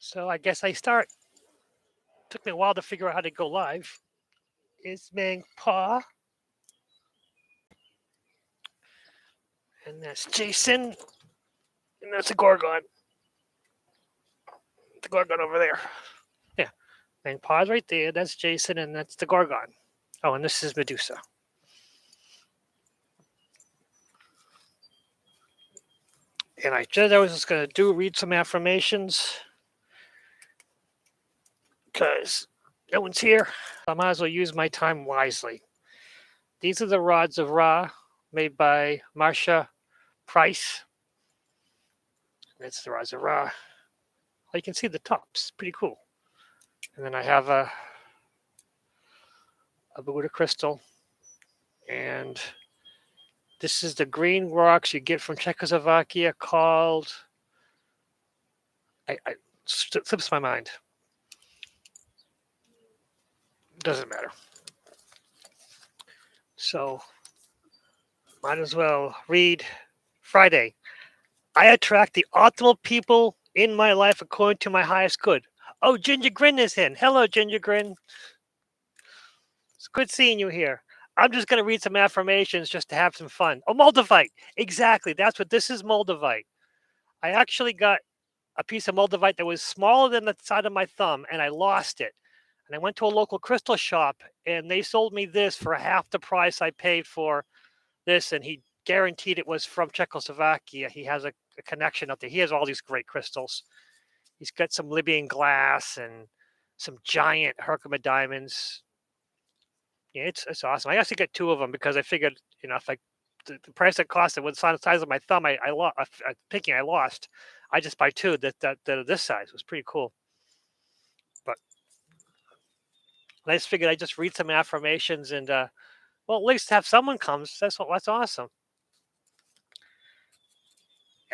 So I guess took me a while to figure out how to go live. Is Mang Pa, and that's Jason, and that's a Gorgon. The Gorgon over there. Yeah, Mang Pa's right there. That's Jason, and that's the Gorgon. Oh, and this is Medusa. And I said I was just going to read some affirmations because no one's here. I might as well use my time wisely. These are the rods of Ra made by Marsha Price. That's the rods of Ra. Well, you can see the tops. Pretty cool. And then I have a Buddha crystal. And this is the green rocks you get from Czechoslovakia called... I slips my mind. Doesn't matter. So, might as well read Friday. I attract the optimal people in my life according to my highest good. Oh, Ginger Grin is in. Hello, Ginger Grin. It's good seeing you here. I'm just going to read some affirmations just to have some fun. Oh, Moldavite. Exactly. That's what this is, Moldavite. I actually got a piece of Moldavite that was smaller than the side of my thumb, and I lost it. And I went to a local crystal shop, and they sold me this for half the price I paid for this, and he guaranteed it was from Czechoslovakia. He has a connection up there. He has all these great crystals. He's got some Libyan glass and some giant Herkimer diamonds. Yeah, it's awesome. I actually got two of them because I figured, if the price it cost it with the size of my thumb, I lost. I just buy two that this size. Was pretty cool. But I just figured I'd just read some affirmations and at least have someone comes. That's awesome.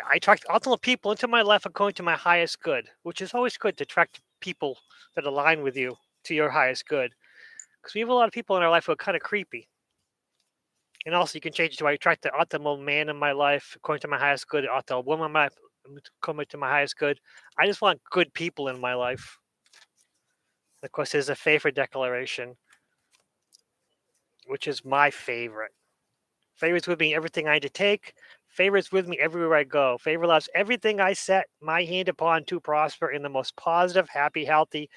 I attract optimal people into my life according to my highest good, which is always good to attract people that align with you to your highest good. Because we have a lot of people in our life who are kind of creepy. And also, you can change it to I attract the optimal man in my life according to my highest good, optimal woman in my life according to my highest good. I just want good people in my life. Of course, there's a favorite declaration, which is my favorite. Favors with me everything I undertake. Favors with me everywhere I go. Favor allows everything I set my hand upon to prosper in the most positive, happy, healthy,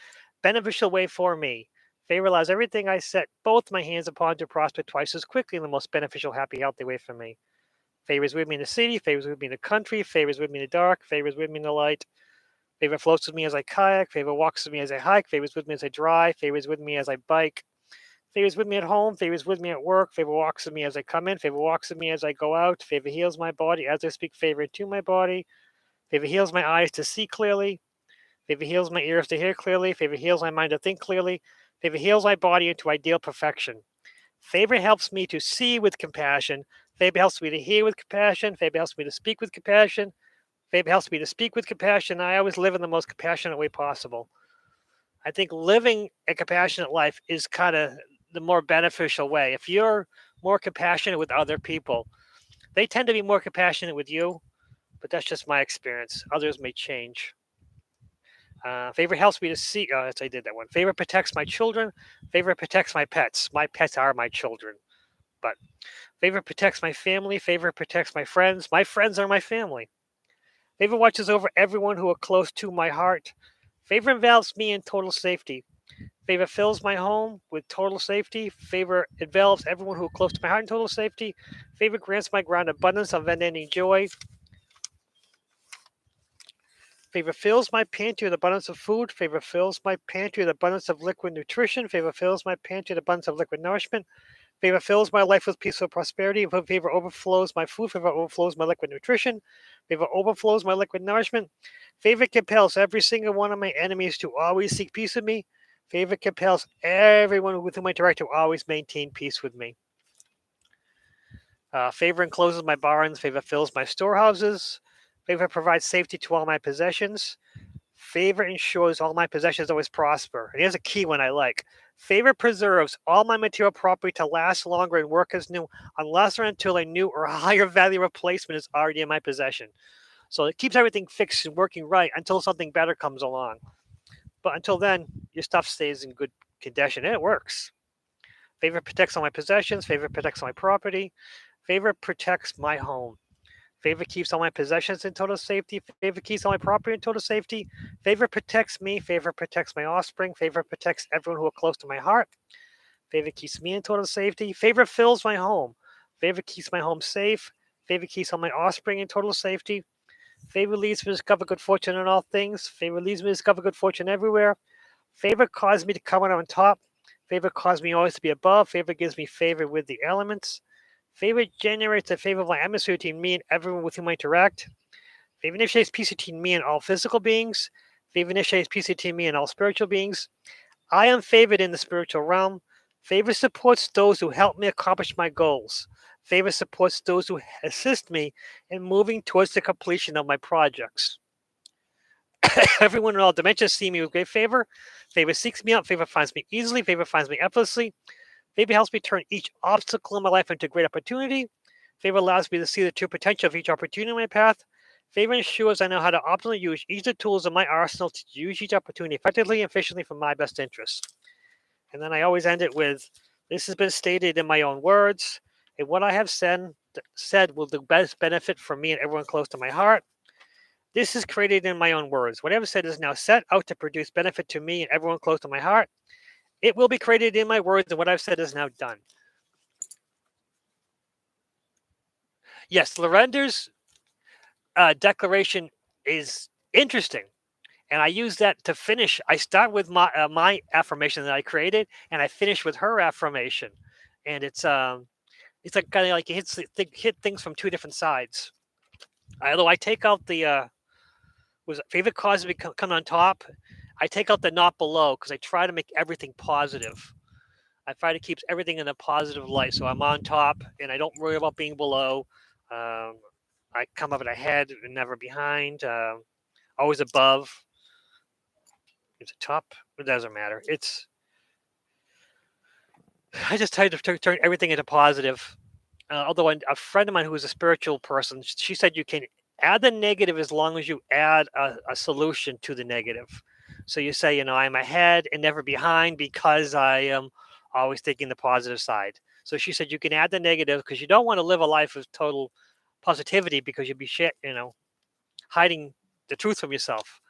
beneficial way for me. Favor allows everything I set both my hands upon to prosper twice as quickly in the most beneficial, happy, healthy way for me. Favors with me in the city. Favors with me in the country. Favors with me in the dark. Favors with me in the light. Favor floats with me as I kayak. Favor walks with me as I hike. Favors with me as I drive. Favors with me as I bike. Favors with me at home. Favors with me at work. Favor walks with me as I come in. Favor walks with me as I go out. Favor heals my body as I speak favor to my body. Favor heals my eyes to see clearly. Favor heals my ears to hear clearly. Favor heals my mind to think clearly. Favor heals my body into ideal perfection. Favor helps me to see with compassion. Favor helps me to hear with compassion. Favor helps me to speak with compassion. Favor helps me to speak with compassion. I always live in the most compassionate way possible. I think living a compassionate life is kind of the more beneficial way. If you're more compassionate with other people, they tend to be more compassionate with you, but that's just my experience. Others may change. Favor helps me to see. I did that one. Favor protects my children. Favor protects my pets. My pets are my children. But favor protects my family. Favor protects my friends. My friends are my family. Favor watches over everyone who are close to my heart. Favor envelops me in total safety. Favor fills my home with total safety. Favor envelops everyone who is close to my heart in total safety. Favor grants my ground abundance of unending joy. Favor fills my pantry with abundance of food. Favor fills my pantry with abundance of liquid nutrition. Favor fills my pantry with abundance of liquid nourishment. Favor fills my life with peaceful prosperity. Favor overflows my food. Favor overflows my liquid nutrition. Favor overflows my liquid nourishment. Favor compels every single one of my enemies to always seek peace with me. Favor compels everyone with whom I interact to always maintain peace with me. Favor encloses my barns. Favor fills my storehouses. Favor provides safety to all my possessions. Favor ensures all my possessions always prosper. And here's a key one I like. Favor preserves all my material property to last longer and work as new, unless or until a new or higher value replacement is already in my possession. So it keeps everything fixed and working right until something better comes along. But until then, your stuff stays in good condition and it works. Favor protects all my possessions. Favor protects all my property. Favor protects my home. Favor keeps all my possessions in total safety. Favor keeps all my property in total safety. Favor protects me. Favor protects my offspring. Favor protects everyone who are close to my heart. Favor keeps me in total safety. Favor fills my home. Favor keeps my home safe. Favor keeps all my offspring in total safety. Favor leads me to discover good fortune in all things. Favor leads me to discover good fortune everywhere. Favor causes me to come out on top. Favor causes me always to be above. Favor gives me favor with the elements. Favor generates a favorable atmosphere between me and everyone with whom I interact. Favor initiates peace between me and all physical beings. Favor initiates peace between me and all spiritual beings. I am favored in the spiritual realm. Favor supports those who help me accomplish my goals. Favor supports those who assist me in moving towards the completion of my projects. Everyone in all dimensions see me with great favor. Favor seeks me out. Favor finds me easily. Favor finds me effortlessly. Favor helps me turn each obstacle in my life into great opportunity. Favor allows me to see the true potential of each opportunity in my path. Favor ensures I know how to optimally use each of the tools in my arsenal to use each opportunity effectively and efficiently for my best interests. And then I always end it with, this has been stated in my own words, and what I have said will the best benefit for me and everyone close to my heart. This is created in my own words. Whatever said is now set out to produce benefit to me and everyone close to my heart. It will be created in my words, and what I've said is now done. Yes, Lorender's declaration is interesting, and I use that to finish. I start with my affirmation that I created, and I finish with her affirmation, and it's like kind of like it hit things from two different sides. Although I take out the was favorite cause to come on top, I take out the not below because I try to make everything positive. I try to keep everything in a positive light, so I'm on top and I don't worry about being below. Um, I come up ahead and never behind. Always above. It's a top. It doesn't matter. I just try to turn everything into positive. Although a friend of mine who is a spiritual person, she said you can add the negative as long as you add a solution to the negative. So you say, I'm ahead and never behind because I am always taking the positive side. So she said you can add the negative because you don't want to live a life of total positivity because you'd be hiding the truth from yourself.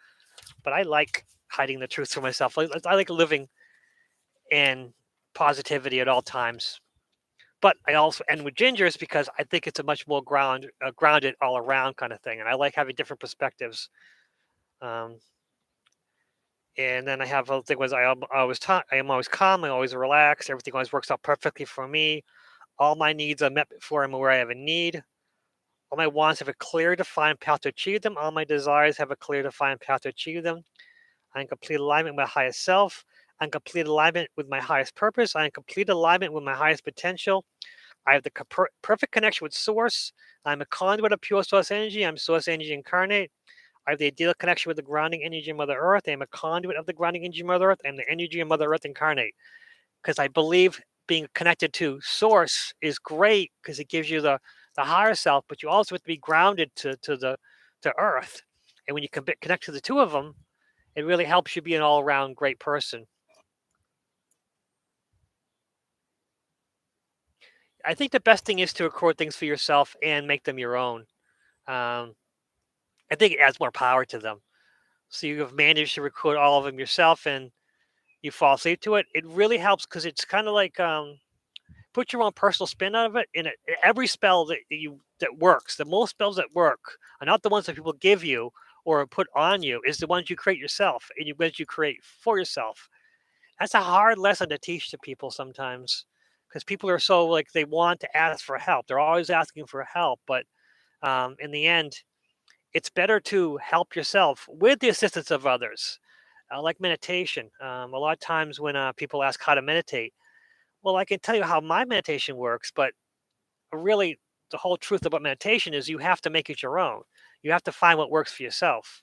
But I like hiding the truth from myself. I like living in positivity at all times. But I also end with gingers because I think it's a much more grounded all around kind of thing, and I like having different perspectives. And then I have other thing was I am always calm, I always relaxed, everything always works out perfectly for me. All my needs are met before I'm aware I have a need. All my wants have a clear, defined path to achieve them. All my desires have a clear, defined path to achieve them. I'm in complete alignment with my highest self. I'm in complete alignment with my highest purpose. I'm in complete alignment with my highest potential. I have the perfect connection with Source. I'm a conduit of pure Source energy. I'm Source energy incarnate. I have the ideal connection with the grounding energy of Mother Earth. I am a conduit of the grounding energy of Mother Earth. I am the energy of Mother Earth incarnate. Because I believe being connected to Source is great because it gives you the higher self, but you also have to be grounded to Earth. And when you connect to the two of them, it really helps you be an all-around great person. I think the best thing is to record things for yourself and make them your own. I think it adds more power to them. So you have managed to record all of them yourself and you fall asleep to it. It really helps because it's kind of like put your own personal spin out of it. And every spell that works, the most spells that work are not the ones that people give you or put on you, is the ones you create yourself and ones you create for yourself. That's a hard lesson to teach to people sometimes because people are so like they want to ask for help. They're always asking for help, but in the end, it's better to help yourself with the assistance of others, like meditation. A lot of times when people ask how to meditate, well, I can tell you how my meditation works, but really the whole truth about meditation is you have to make it your own. You have to find what works for yourself.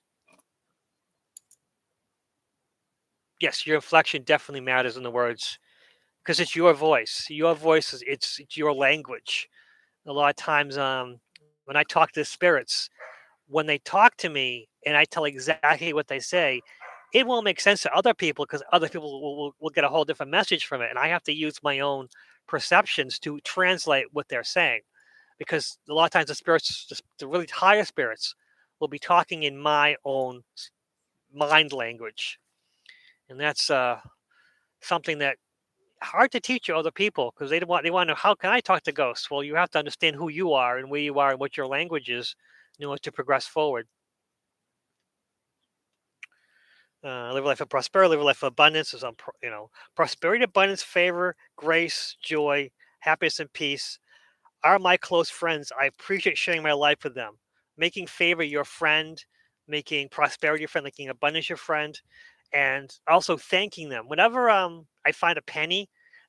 Yes, your inflection definitely matters in the words because it's your voice. Your voice is it's your language. A lot of times, when I talk to spirits, when they talk to me and I tell exactly what they say, it won't make sense to other people because other people will get a whole different message from it. And I have to use my own perceptions to translate what they're saying. Because a lot of times the spirits, the really higher spirits, will be talking in my own mind language. And that's something that hard to teach other people because they want to know, how can I talk to ghosts? Well, you have to understand who you are and where you are and what your language is in order to progress forward. Live a life of prosperity, live a life of abundance. Is on, prosperity, abundance, favor, grace, joy, happiness, and peace are my close friends. I appreciate sharing my life with them. Making favor your friend, making prosperity your friend, making abundance your friend, and also thanking them. Whenever I find a penny,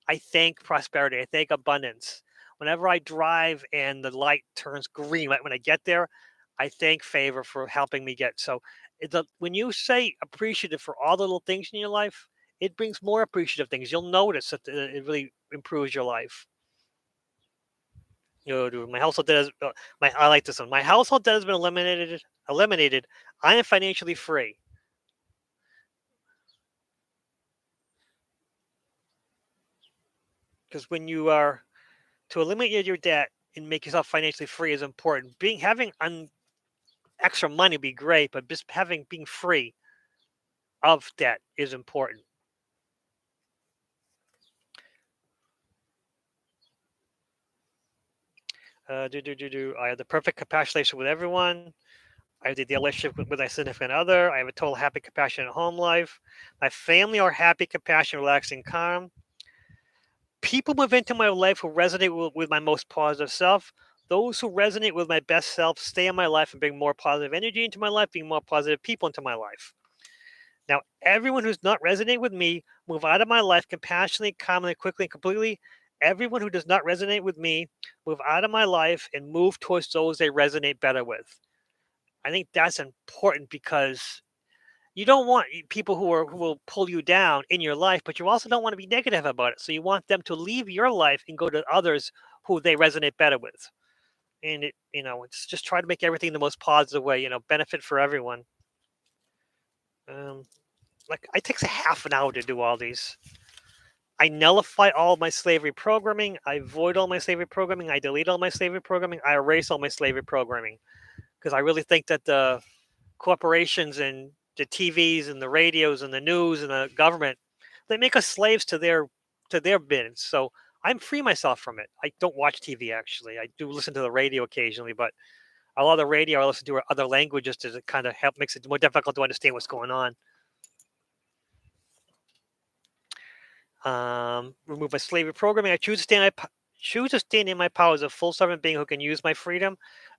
I thank prosperity. I thank abundance. Whenever I drive and the light turns green, right when I get there, I thank favor for helping me get. So when you say appreciative for all the little things in your life, it brings more appreciative things. You'll notice that it really improves your life. Dude, my household debt has my I like this one. My household debt has been eliminated. Eliminated. I am financially free. Because when you are to eliminate your debt and make yourself financially free is important. Having extra money would be great, but just having being free of debt is important. I have the perfect compassion relationship with everyone. I have the ideal relationship with my significant other. I have a total happy, compassionate home life. My family are happy, compassionate, relaxing, calm. People move into my life who resonate with my most positive self. Those who resonate with my best self stay in my life and bring more positive energy into my life, bring more positive people into my life. Now, everyone who's not resonating with me, move out of my life compassionately, calmly, quickly, and completely. Everyone who does not resonate with me, move out of my life and move towards those they resonate better with. I think that's important because you don't want people who will pull you down in your life, but you also don't want to be negative about it. So you want them to leave your life and go to others who they resonate better with. And it's just try to make everything the most positive way. Benefit for everyone. Um, like it takes a half an hour to do all these. I nullify all my slavery programming. I void all my slavery programming. I delete all my slavery programming. I erase all my slavery programming because I really think that the corporations and the TVs and the radios and the news and the government, they make us slaves to their bids. So I'm free myself from it. I don't watch TV actually. I do listen to the radio occasionally, but a lot of the radio I listen to are other languages to kind of help makes it more difficult to understand what's going on. Remove my slavery programming. I choose to stand in my power as a full servant being who can use my freedom.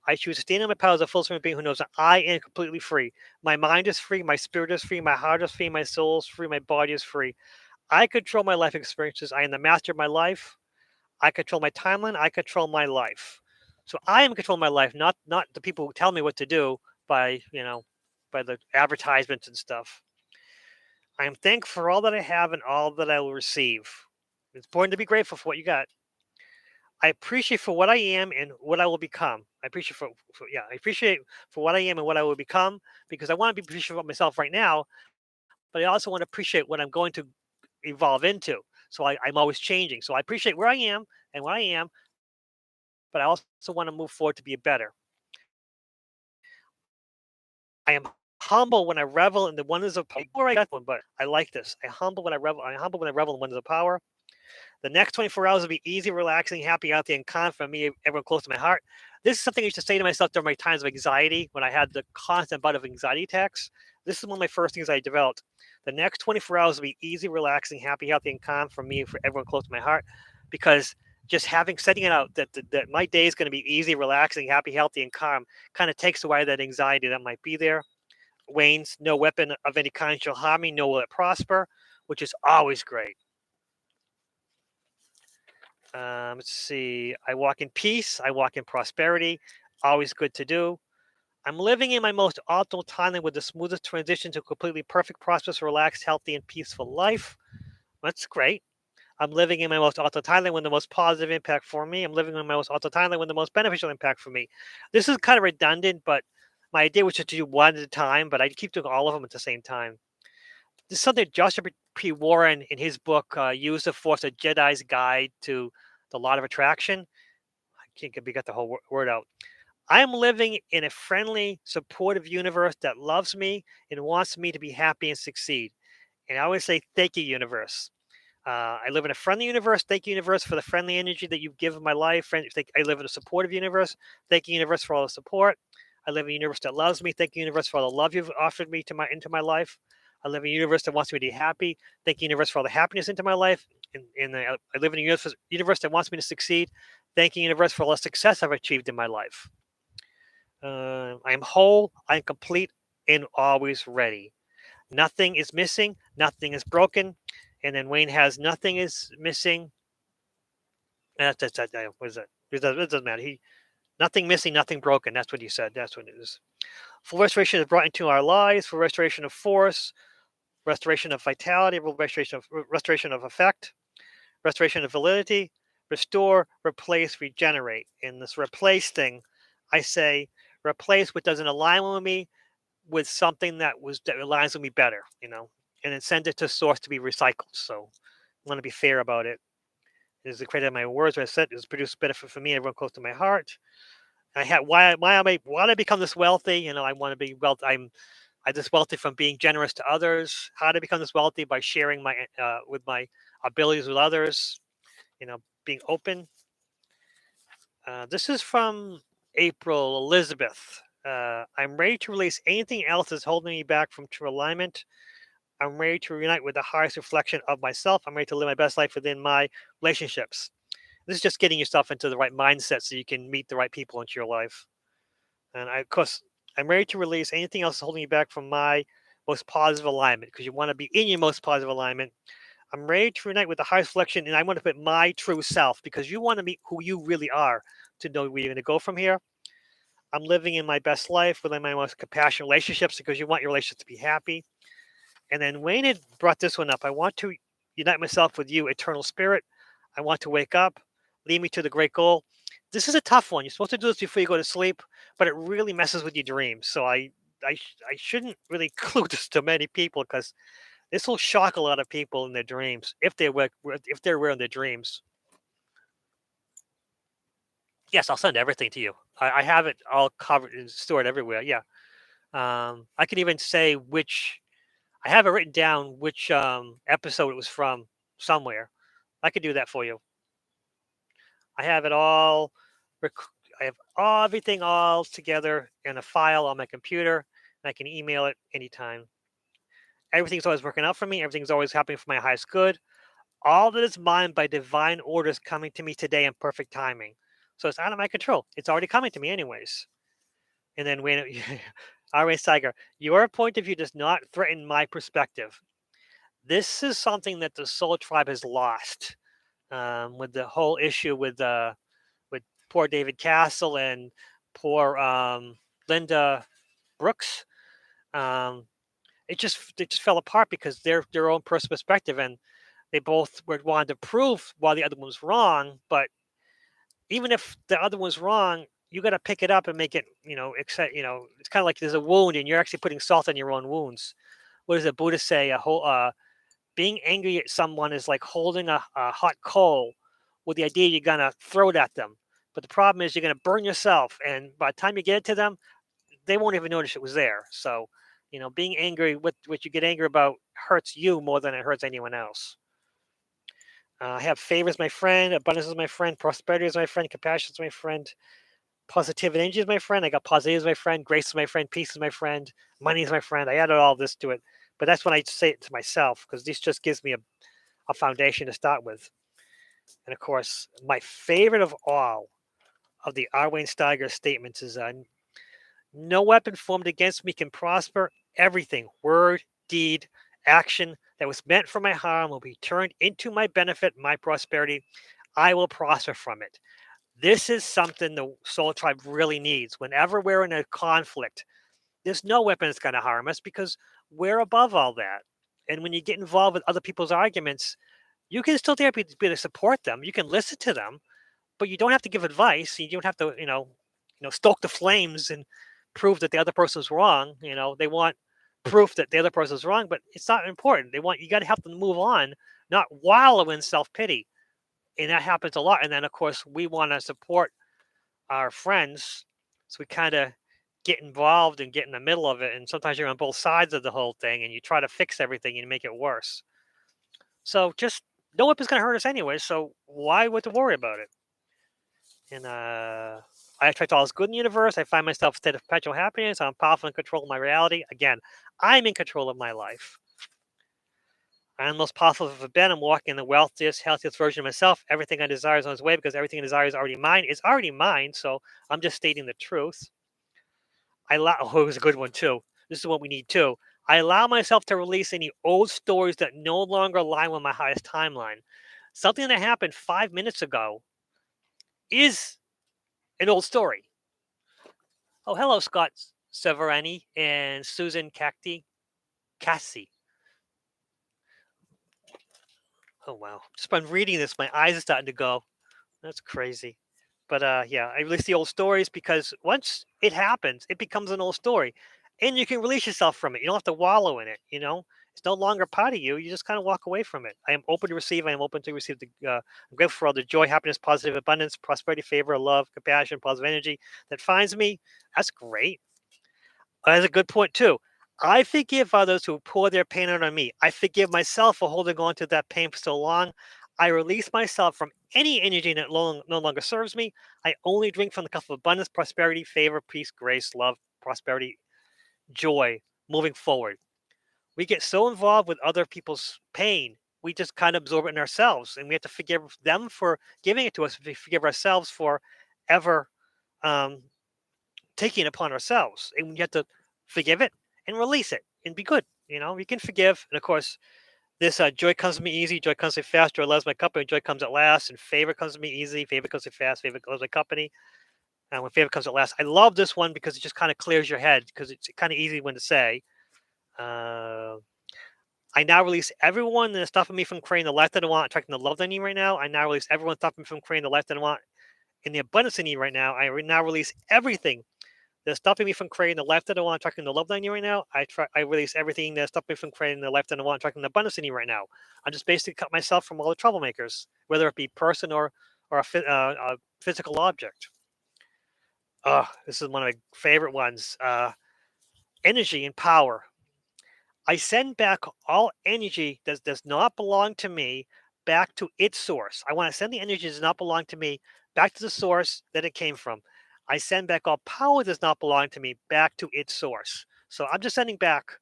I choose to stand in my power as a full servant being who knows that I am completely free. My mind is free, my spirit is free, my heart is free, my soul is free, my body is free. I control my life experiences. I am the master of my life. I control my timeline. I control my life. So I am controlling my life, not the people who tell me what to do by the advertisements and stuff. I am thankful for all that I have and all that I will receive. It's important to be grateful for what you got. I appreciate for what I am and what I will become. I appreciate for what I am and what I will become because I want to be appreciative of myself right now, but I also want to appreciate what I'm going to evolve into. So I'm always changing. So I appreciate where I am and what I am, but I also want to move forward to be better. I am humble when I revel in the wonders of power. I got one, but I like this. I humble when I revel in the wonders of power. The next 24 hours will be easy, relaxing, happy, healthy, and calm for me, everyone close to my heart. This is something I used to say to myself during my times of anxiety when I had the constant bout of anxiety attacks. This is one of my first things I developed. The next 24 hours will be easy, relaxing, happy, healthy, and calm for me, for everyone close to my heart. Because just setting it out that my day is going to be easy, relaxing, happy, healthy, and calm kind of takes away that anxiety that might be there. Wayne's no weapon of any kind shall harm me, nor will it prosper, which is always great. Let's see. I walk in peace. I walk in prosperity. Always good to do. I'm living in my most optimal timing with the smoothest transition to a completely perfect, prosperous, relaxed, healthy, and peaceful life. That's great. I'm living in my most optimal timing with the most positive impact for me. I'm living in my most optimal timing with the most beneficial impact for me. This is kind of redundant, but My idea was just to do one at a time, but I keep doing all of them at the same time. This is something Joshua P. Warren in his book, Use the Force, A Jedi's Guide to the Law of Attraction. I can't get the whole word out. I am living in a friendly, supportive universe that loves me and wants me to be happy and succeed. And I always say, thank you, universe. I live in a friendly universe. Thank you, universe, for the friendly energy that you've given my life. I live in a supportive universe. Thank you, universe, for all the support. I live in a universe that loves me. Thank you, universe, for all the love you've offered me into my life. I live in a universe that wants me to be happy. Thank you, universe, for all the happiness into my life. I live in a universe that wants me to succeed. Thank you, universe, for all the success I've achieved in my life. I am whole. I am complete and always ready. Nothing is missing. Nothing is broken. And then Wayne has nothing is missing. What is that? It doesn't matter. Nothing missing, nothing broken. That's what he said. That's what it is. Full restoration is brought into our lives. For restoration of force, restoration of vitality, restoration of effect, restoration of validity, restore, replace, regenerate. In this replace thing, I say replace what doesn't align with me with something that aligns with me better, and then send it to source to be recycled. So I want to be fair about it. It is the credit of my words. What I said is produced benefit for me, everyone close to my heart. I had why I become this wealthy. I want to be wealthy. I this wealthy from being generous to others. How to become this wealthy? By sharing with my abilities with others. Being open. This is from April Elizabeth. I'm ready to release anything else that's holding me back from true alignment. I'm ready to reunite with the highest reflection of myself. I'm ready to live my best life within my relationships. This is just getting yourself into the right mindset so you can meet the right people into your life. And of course, I'm ready to release anything else holding you back from my most positive alignment, because you want to be in your most positive alignment. I'm ready to reunite with the highest reflection, and I want to put my true self, because you want to meet who you really are to know where you're going to go from here. I'm living in my best life within my most compassionate relationships, because you want your relationship to be happy. And then Wayne had brought this one up. I want to unite myself with you, eternal spirit. I want to wake up, lead me to the great goal. This is a tough one. You're supposed to do this before you go to sleep, but it really messes with your dreams. So I shouldn't really include this to many people, because this will shock a lot of people in their dreams if they're aware in their dreams. Yes, I'll send everything to you. I have it all covered and stored everywhere. Yeah. I can even say which. I have it written down which episode it was from somewhere. I could do that for you. I have it all. I have everything all together in a file on my computer, and I can email it anytime. Everything's always working out for me. Everything's always happening for my highest good. All that is mine by divine orders coming to me today in perfect timing. So it's out of my control. It's already coming to me anyways. And then when R.A. Steiger, your point of view does not threaten my perspective. This is something that the Soul Tribe has lost, with the whole issue with poor David Castle and poor Linda Brooks. It just fell apart because their own personal perspective, and they both wanted to prove why the other one was wrong. But even if the other one's wrong, you got to pick it up and make it, it's kind of like there's a wound and you're actually putting salt on your own wounds. What does the Buddha say? Being angry at someone is like holding a hot coal with the idea you're going to throw it at them. But the problem is you're going to burn yourself. And by the time you get it to them, they won't even notice it was there. So, being angry, what you get angry about hurts you more than it hurts anyone else. I have favor as my friend, abundance is my friend, prosperity is my friend, compassion is my friend, positive energy is my friend. I got positive as my friend, grace is my friend, peace is my friend, money is my friend. I added all this to it. But that's when I say it to myself, because this just gives me a foundation to start with. And of course, my favorite of all of the R. Wayne Steiger statements is no weapon formed against me can prosper. Everything, word, deed, action that was meant for my harm will be turned into my benefit, my prosperity. I will prosper from it. This is something the Soul Tribe really needs. Whenever we're in a conflict, there's no weapon that's going to harm us, because we're above all that. And when you get involved with other people's arguments, you can still be to support them. You can listen to them, but you don't have to give advice. You don't have to, stoke the flames and prove that the other person's wrong. They want proof that the other person's wrong, but it's not important. You got to help them move on, not wallow in self pity. And that happens a lot. And then, of course, we want to support our friends. So we kind of get involved and get in the middle of it. And sometimes you're on both sides of the whole thing and you try to fix everything and make it worse. So just no weapon's going to hurt us anyway. So why would to worry about it? And I attract all this good in the universe. I find myself in a state of perpetual happiness. I'm powerful in control of my reality. Again, I'm in control of my life. I'm the most powerful I've ever been. I'm walking in the wealthiest, healthiest version of myself. Everything I desire is on its way because everything I desire is already mine. It's already mine, so I'm just stating the truth. It was a good one too. This is what we need too. I allow myself to release any old stories that no longer align with my highest timeline. Something that happened 5 minutes ago is an old story. Oh, hello, Scott Severani and Susan Cassie. Oh, wow. Just by reading this, my eyes are starting to go. That's crazy. But yeah, I release the old stories because once it happens, it becomes an old story. And you can release yourself from it. You don't have to wallow in it, It's no longer part of you. You just kind of walk away from it. I am open to receive. I am open to receive I'm grateful for all the joy, happiness, positive abundance, prosperity, favor, love, compassion, positive energy that finds me. That's great. That's a good point too. I forgive others who pour their pain out on me. I forgive myself for holding on to that pain for so long. I release myself from any energy that no longer serves me. I only drink from the cup of abundance, prosperity, favor, peace, grace, love, prosperity, joy, moving forward. We get so involved with other people's pain, we just kind of absorb it in ourselves. And we have to forgive them for giving it to us. We forgive ourselves for ever taking it upon ourselves. And we have to forgive it and release it and be good. We can forgive. And of course, this joy comes to me easy, joy comes to me fast, joy loves my company, joy comes at last, and favor comes to me easy, favor comes to me fast, favor loves my company. And when favor comes at last, I love this one because it just kind of clears your head because it's kind of easy one to say. I now release everyone that's stopping me from creating the life that I want, attracting the love that I need right now. I now release everyone stopping me from creating the life that I want in the abundance I need right now. I now release everything that's stopping me from creating the life that I want, attracting the love that I need right now. I release everything that's stopping me from creating the life that I want, attracting the abundance I need right now. I'm just basically cut myself from all the troublemakers, whether it be person or a physical object. This is one of my favorite ones. Energy and power. I send back all energy that does not belong to me back to its source. I want to send the energy that does not belong to me back to the source that it came from. I send back all power that does not belong to me back to its source. So I'm just sending back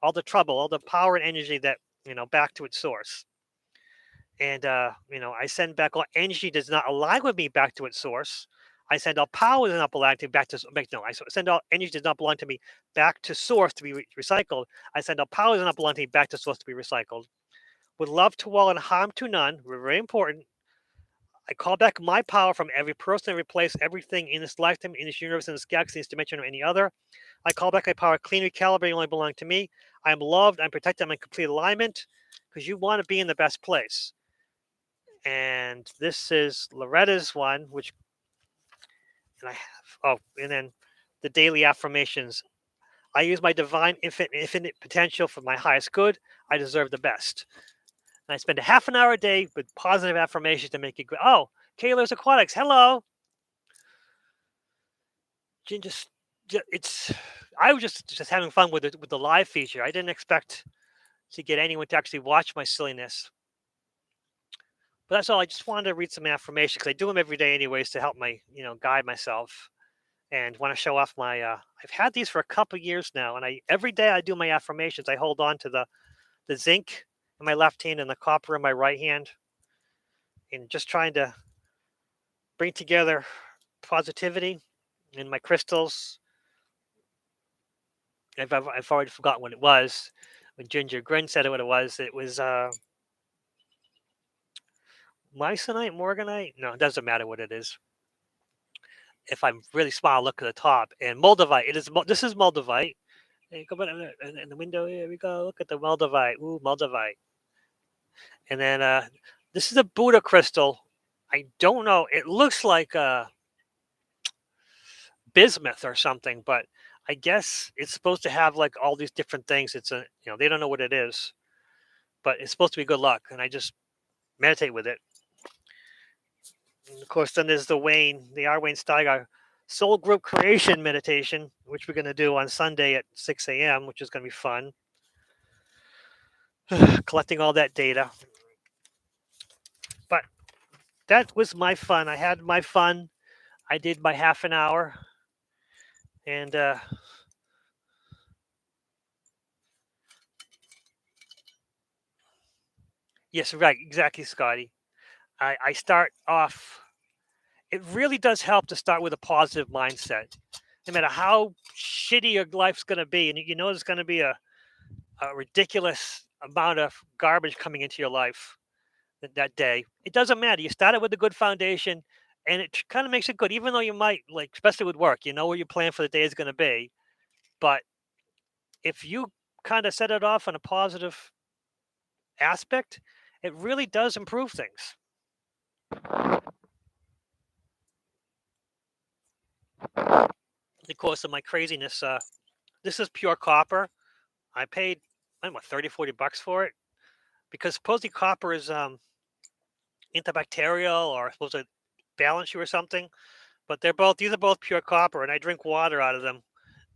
all the trouble, all the power and energy that, back to its source. And, I send back all energy that does not align with me back to its source. I send all power that does not belong to me I send all energy that does not belong to me back to source to be recycled. I send all power that does not belong to me back to source to be recycled. With love to all and harm to none, very important. I call back my power from every person and replace everything in this lifetime, in this universe, in this galaxy, in this dimension, or any other. I call back my power, clean, recalibrating, only belong to me. I am loved, I'm protected, I'm in complete alignment because you want to be in the best place. And this is Loretta's one, and then the daily affirmations. I use my divine infinite potential for my highest good. I deserve the best. And I spend a half an hour a day with positive affirmations to make it good. Oh, Kayla's Aquatics. Hello. I was just having fun with the live feature. I didn't expect to get anyone to actually watch my silliness. But that's all. I just wanted to read some affirmations because I do them every day anyways to help guide myself and want to show off my I've had these for a couple years now, and every day I do my affirmations. I hold on to the zinc in my left hand and the copper in my right hand, and just trying to bring together positivity in my crystals. I've already forgotten what it was. When Ginger Grin said what it was Mycinite, Morganite. No, it doesn't matter what it is. If I'm really smart, I'll look at the top. And Moldavite. This is Moldavite. Hey, go in the window. Here we go. Look at the Moldavite. Ooh, Moldavite. And then this is a Buddha crystal. I don't know. It looks like bismuth or something, but I guess it's supposed to have like all these different things. It's a, they don't know what it is, but it's supposed to be good luck. And I just meditate with it. And of course, then there's the R. Wayne Steiger Soul Group Creation Meditation, which we're going to do on Sunday at 6 a.m., which is going to be fun. Collecting all that data. But that was my fun. I had my fun. I did my half an hour. And yes, right, exactly, Scotty. I start off, it really does help to start with a positive mindset. No matter how shitty your life's going to be, and you know there's going to be a ridiculous amount of garbage coming into your life that day. It doesn't matter. You start it with a good foundation, and it kind of makes it good, even though you might, like, especially with work, you know where your plan for the day is going to be. But if you kind of set it off on a positive aspect, it really does improve things. Of course, of my craziness, this is pure copper. I paid, I don't know, 30, $40 for it because supposedly copper is antibacterial or supposed to balance you or something. But these are both pure copper, and I drink water out of them,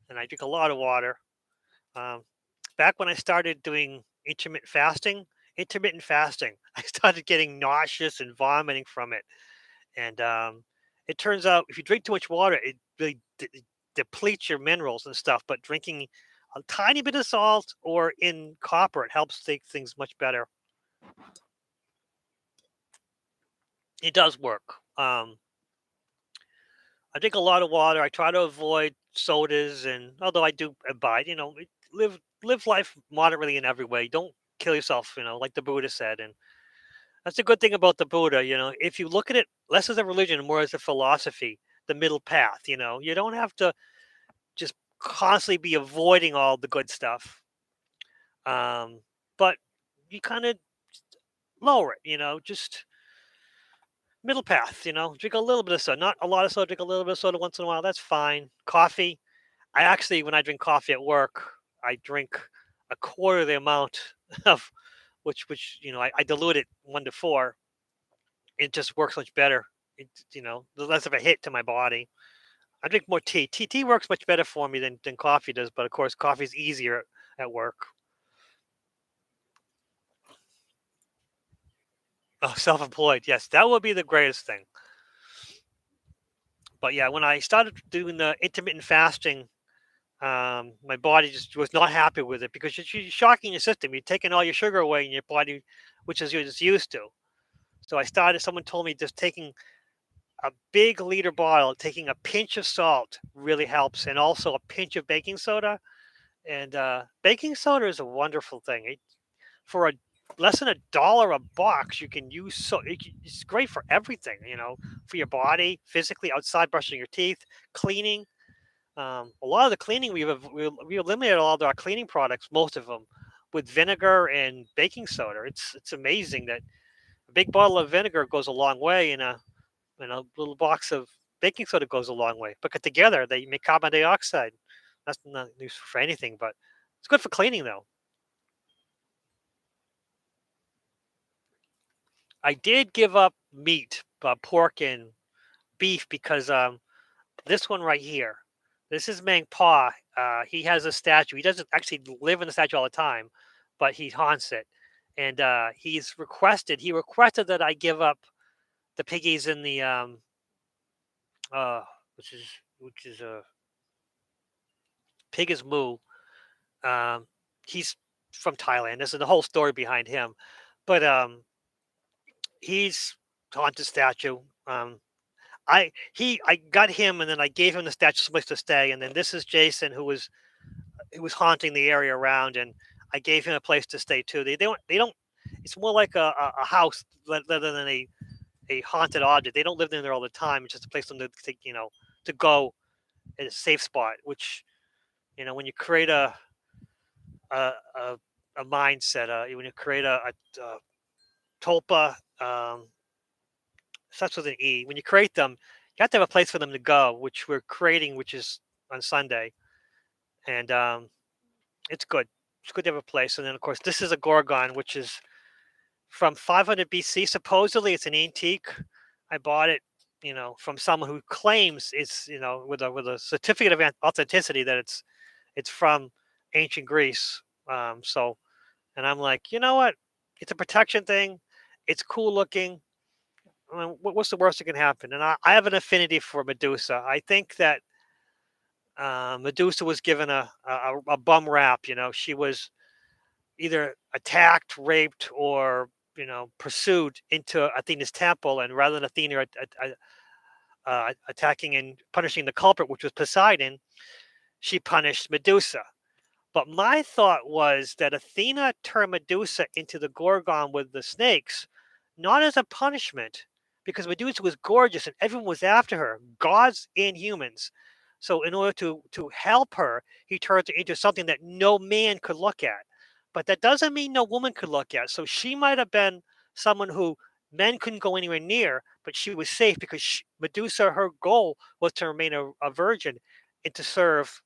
and I drink a lot of water. Um, Back when I started doing intermittent fasting, I started getting nauseous and vomiting from it. And it turns out if you drink too much water, it really depletes your minerals and stuff. But drinking a tiny bit of salt or in copper, it helps take things much better. It does work. I drink a lot of water. I try to avoid sodas, and although I do abide, live life moderately in every way. Don't kill yourself, like the Buddha said. And that's a good thing about the Buddha. If you look at it less as a religion and more as a philosophy, the middle path. You don't have to just constantly be avoiding all the good stuff. But you kind of lower it. Just middle path. Drink a little bit of soda, not a lot of soda. Drink a little bit of soda once in a while. That's fine. Coffee. I actually, when I drink coffee at work, I drink a quarter the amount of I dilute it 1 to 4. It just works much better. There's less of a hit to my body. I drink more tea. Tea works much better for me than coffee does, but of course, coffee is easier at work. Oh, self-employed. Yes, that would be the greatest thing. But yeah, when I started doing the intermittent fasting, my body just was not happy with it because you're shocking your system. You're taking all your sugar away in your body, which is you're just used to. So someone told me just taking a big liter bottle, taking a pinch of salt really helps, and also a pinch of baking soda. And baking soda is a wonderful thing. For less than $1 a box, you can use it's great for everything. For your body, physically, outside brushing your teeth, cleaning. A lot of the cleaning we eliminated all of our cleaning products, most of them, with vinegar and baking soda. It's amazing that a big bottle of vinegar goes a long way, and a little box of baking soda goes a long way. But together, they make carbon dioxide. That's not news for anything, but it's good for cleaning, though. I did give up meat, pork and beef, because this one right here, this is Mang Pa. He has a statue. He doesn't actually live in the statue all the time, but he haunts it. And he requested that I give up the piggies in the uh, which is a pig is moo. Um, he's from Thailand. This is the whole story behind him, but he's haunted statue. I got him, and then I gave him the statue someplace to stay. And then this is Jason, who was haunting the area around, and I gave him a place to stay too. They don't. It's more like a house rather than a haunted object. They don't live in there all the time. It's just a place for them to go at a safe spot. Which when you create a a, a mindset, when you create a tulpa, starts with an E. When you create them, you have to have a place for them to go, which we're creating, which is on Sunday. and it's good. It's good to have a place. And then, of course, this is a Gorgon, which is from 500 BC. Supposedly, it's an antique. I bought it, from someone who claims it's, with a certificate of authenticity that it's from ancient Greece. And I'm like, you know what? It's a protection thing. It's cool looking. I mean, what's the worst that can happen? And I have an affinity for Medusa. I think that Medusa was given a bum rap. She was either attacked, raped, or pursued into Athena's temple, and rather than Athena attacking and punishing the culprit, which was Poseidon, she punished Medusa. But my thought was that Athena turned Medusa into the Gorgon with the snakes, not as a punishment, because Medusa was gorgeous and everyone was after her, gods and humans. So in order to help her, he turned her into something that no man could look at. But that doesn't mean no woman could look at. So she might have been someone who men couldn't go anywhere near, but she was safe because Medusa, her goal was to remain a virgin and to serve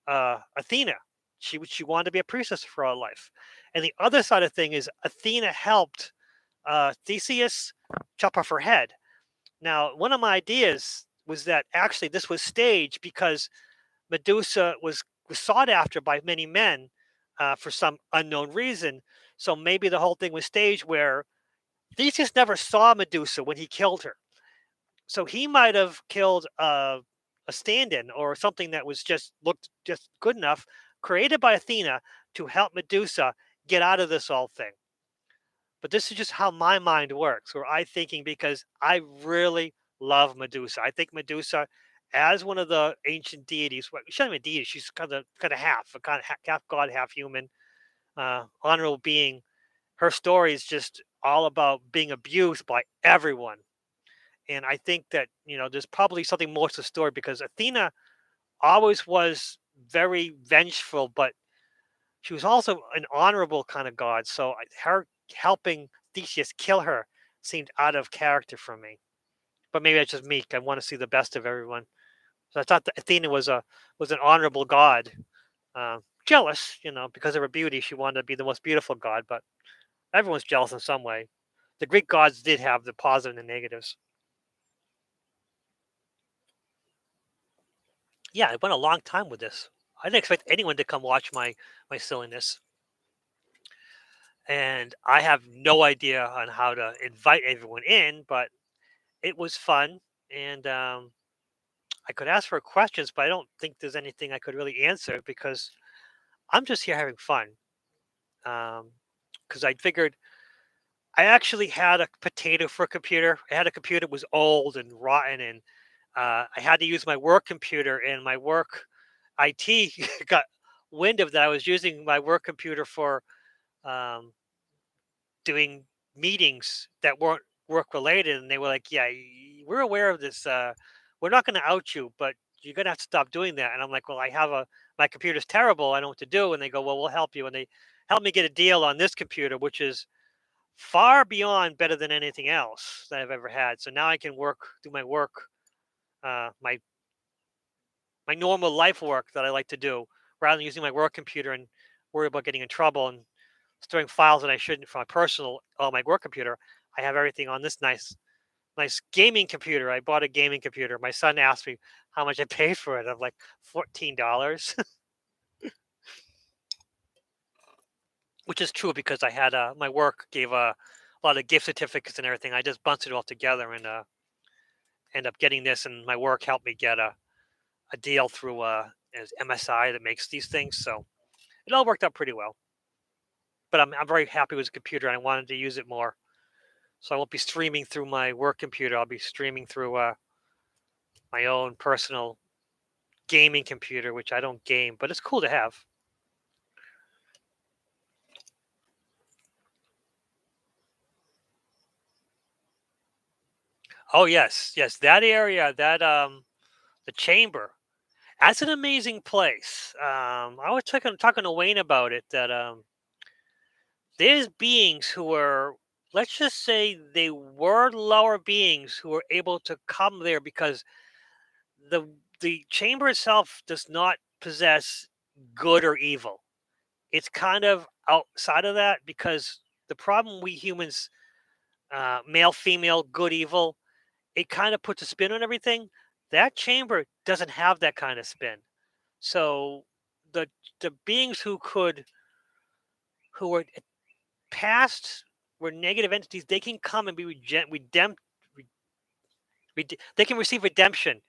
Athena. She wanted to be a priestess for all life. And the other side of the thing is Athena helped Theseus chop off her head. Now, one of my ideas was that actually this was staged because Medusa was sought after by many men for some unknown reason. So maybe the whole thing was staged where Theseus never saw Medusa when he killed her. So he might have killed a stand-in or something that was looked just good enough, created by Athena to help Medusa get out of this whole thing. But this is just how my mind works, or I thinking because I really love Medusa. I think Medusa, as one of the ancient deities, well, she's not even a deity. She's kind of half, half god, half human, honorable being. Her story is just all about being abused by everyone. And I think that, there's probably something more to the story because Athena always was very vengeful, but she was also an honorable kind of god. So her helping Theseus kill her seemed out of character for me. But maybe that's just me. I want to see the best of everyone. So I thought that Athena was an honorable god. Jealous, because of her beauty, she wanted to be the most beautiful god. But everyone's jealous in some way. The Greek gods did have the positive and the negatives. Yeah, I went a long time with this. I didn't expect anyone to come watch my silliness, and I have no idea on how to invite everyone in, but it was fun, and I could ask for questions, but I don't think there's anything I could really answer because I'm just here having fun. Because I figured I actually had a potato for a computer. I had a computer that was old and rotten, and I had to use my work computer, and my work IT got wind of that. I was using my work computer for um, doing meetings that weren't work related, and they were like, "Yeah, we're aware of this. We're not going to out you, but you're going to have to stop doing that." And I'm like, "Well, my computer's terrible. I don't know what to do." And they go, "Well, we'll help you." And they helped me get a deal on this computer, which is far beyond better than anything else that I've ever had. So now I can do my work, my normal life work that I like to do, rather than using my work computer and worry about getting in trouble and storing files that I shouldn't from my personal on my work computer. I have everything on this nice gaming computer. I bought a gaming computer. My son asked me how much I paid for it. I'm like $14, which is true because I had my work gave a lot of gift certificates and everything. I just bunted it all together and end up getting this, and my work helped me get a deal through MSI that makes these things. So it all worked out pretty well. But I'm very happy with the computer, and I wanted to use it more. So I won't be streaming through my work computer. I'll be streaming through my own personal gaming computer, which I don't game, but it's cool to have. Oh yes, that area, that the chamber. That's an amazing place. I was talking to Wayne about it. That there's beings who are, let's just say, they were lower beings who were able to come there because the the chamber itself does not possess good or evil. It's kind of outside of that because the problem we humans, male, female, good, evil, it kind of puts a spin on everything. That chamber doesn't have that kind of spin. So the the beings who were past were negative entities, they can come and be they can receive redemption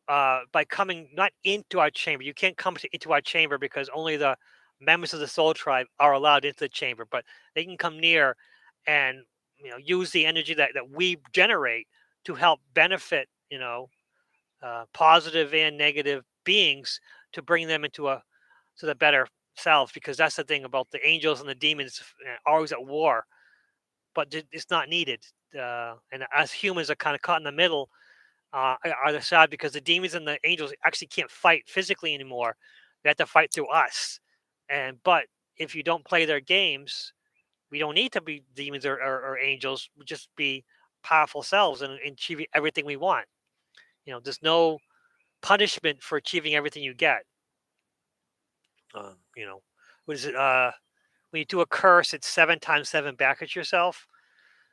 by coming not into our chamber. You can't come into our chamber because only the members of the soul tribe are allowed into the chamber, but they can come near and use the energy that we generate to help benefit positive and negative beings to bring them into a to the better selves, because that's the thing about the angels and the demons always at war, but it's not needed. And as humans are kind of caught in the middle, are the sad because the demons and the angels actually can't fight physically anymore. They have to fight through us. And but if you don't play their games, we don't need to be demons or angels. We just be powerful selves and achieve everything we want. There's no punishment for achieving everything you get. You know, what is it? When you do a curse, it's 7 times 7 back at yourself.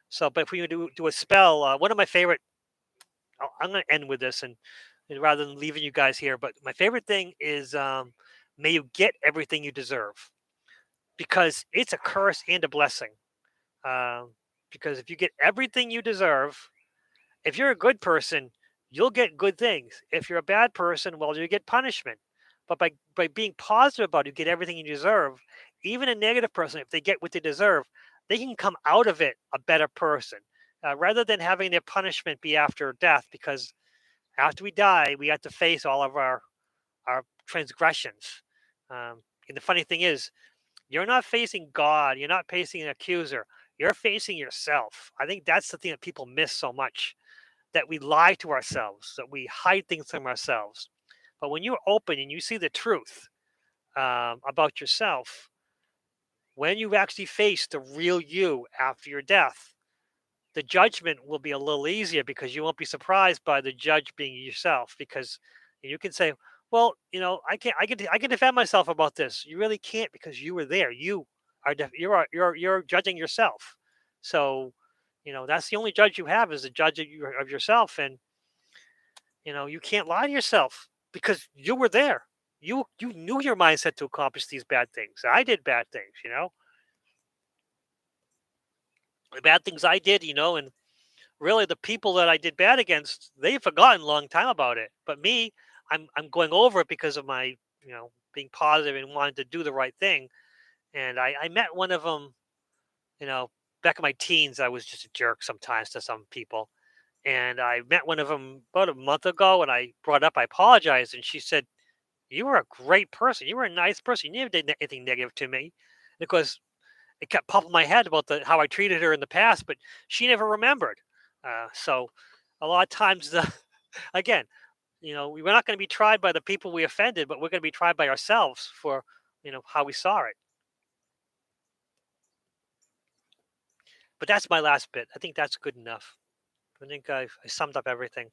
So, but if we do a spell, one of my favorite, I'm going to end with this, and rather than leaving you guys here, but my favorite thing is, may you get everything you deserve, because it's a curse and a blessing. Um, because if you get everything you deserve, if you're a good person, you'll get good things. If you're a bad person, well, you get punishment. But by being positive about it, you get everything you deserve. Even a negative person, if they get what they deserve, they can come out of it a better person, rather than having their punishment be after death. Because after we die, we have to face all of our transgressions. And the funny thing is, you're not facing God. You're not facing an accuser. You're facing yourself. I think that's the thing that people miss so much, that we lie to ourselves, that we hide things from ourselves. But when you're open and you see the truth about yourself, when you actually face the real you after your death, the judgment will be a little easier, because you won't be surprised by the judge being yourself. Because you can say, "Well, I can defend myself about this." You really can't, because you were there. You're judging yourself. So, that's the only judge you have, is the judge of yourself. And you can't lie to yourself, because you were there. You knew your mindset to accomplish these bad things. I did bad things, the bad things I did, and really the people that I did bad against, they've forgotten a long time about it. But me, I'm going over it because of my, being positive and wanting to do the right thing. And I met one of them, you know, back in my teens. I was just a jerk sometimes to some people. And I met one of them about a month ago, and I brought up, I apologized, and she said, "You were a great person. You were a nice person. You never did anything negative to me." Because it kept popping in my head about how I treated her in the past, but she never remembered. So a lot of times, again, we're not going to be tried by the people we offended, but we're going to be tried by ourselves for how we saw it. But that's my last bit. I think that's good enough. I think I summed up everything,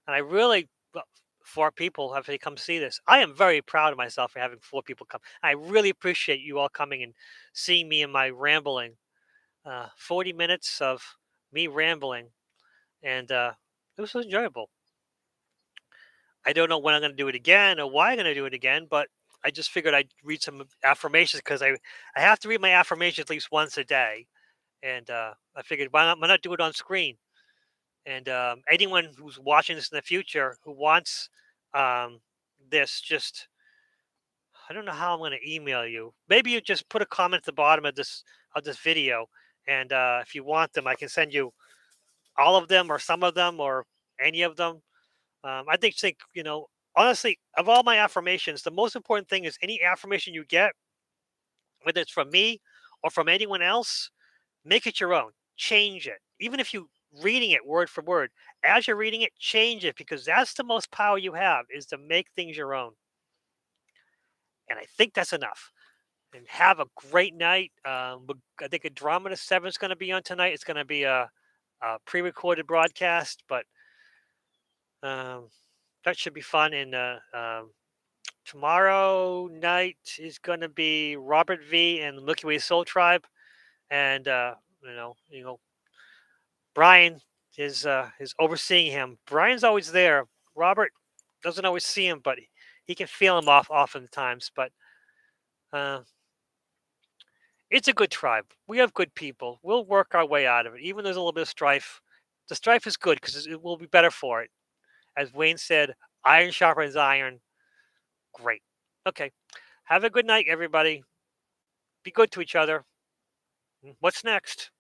and I really. Well, 4 people have to come see this. I am very proud of myself for having 4 people come. I really appreciate you all coming and seeing me in my rambling. 40 minutes of me rambling, and it was enjoyable. I don't know when I'm going to do it again or why I'm going to do it again, but I just figured I'd read some affirmations, because I have to read my affirmations at least once a day. And I figured, why not do it on screen? And anyone who's watching this in the future who wants um, this, just, I don't know how I'm going to email you. Maybe you just put a comment at the bottom of this video, and if you want them, I can send you all of them or some of them or any of them. I think honestly, of all my affirmations, the most important thing is any affirmation you get, whether it's from me or from anyone else, make it your own. Change it. Even if you reading it word for word, as you're reading it, change it, because that's the most power you have, is to make things your own. And I think that's enough. And have a great night. I think Andromeda 7 is going to be on tonight. It's going to be a pre-recorded broadcast, but um, that should be fun. And Tomorrow night is going to be Robert V and Milky Way Soul Tribe, and Brian is overseeing him. Brian's always there. Robert doesn't always see him, but he can feel him oftentimes. But uh, it's a good tribe. We have good people. We'll work our way out of it, even though there's a little bit of strife. The strife is good because it will be better for it. As Wayne said, iron sharpens iron. Great. Okay. Have a good night, everybody. Be good to each other. What's next?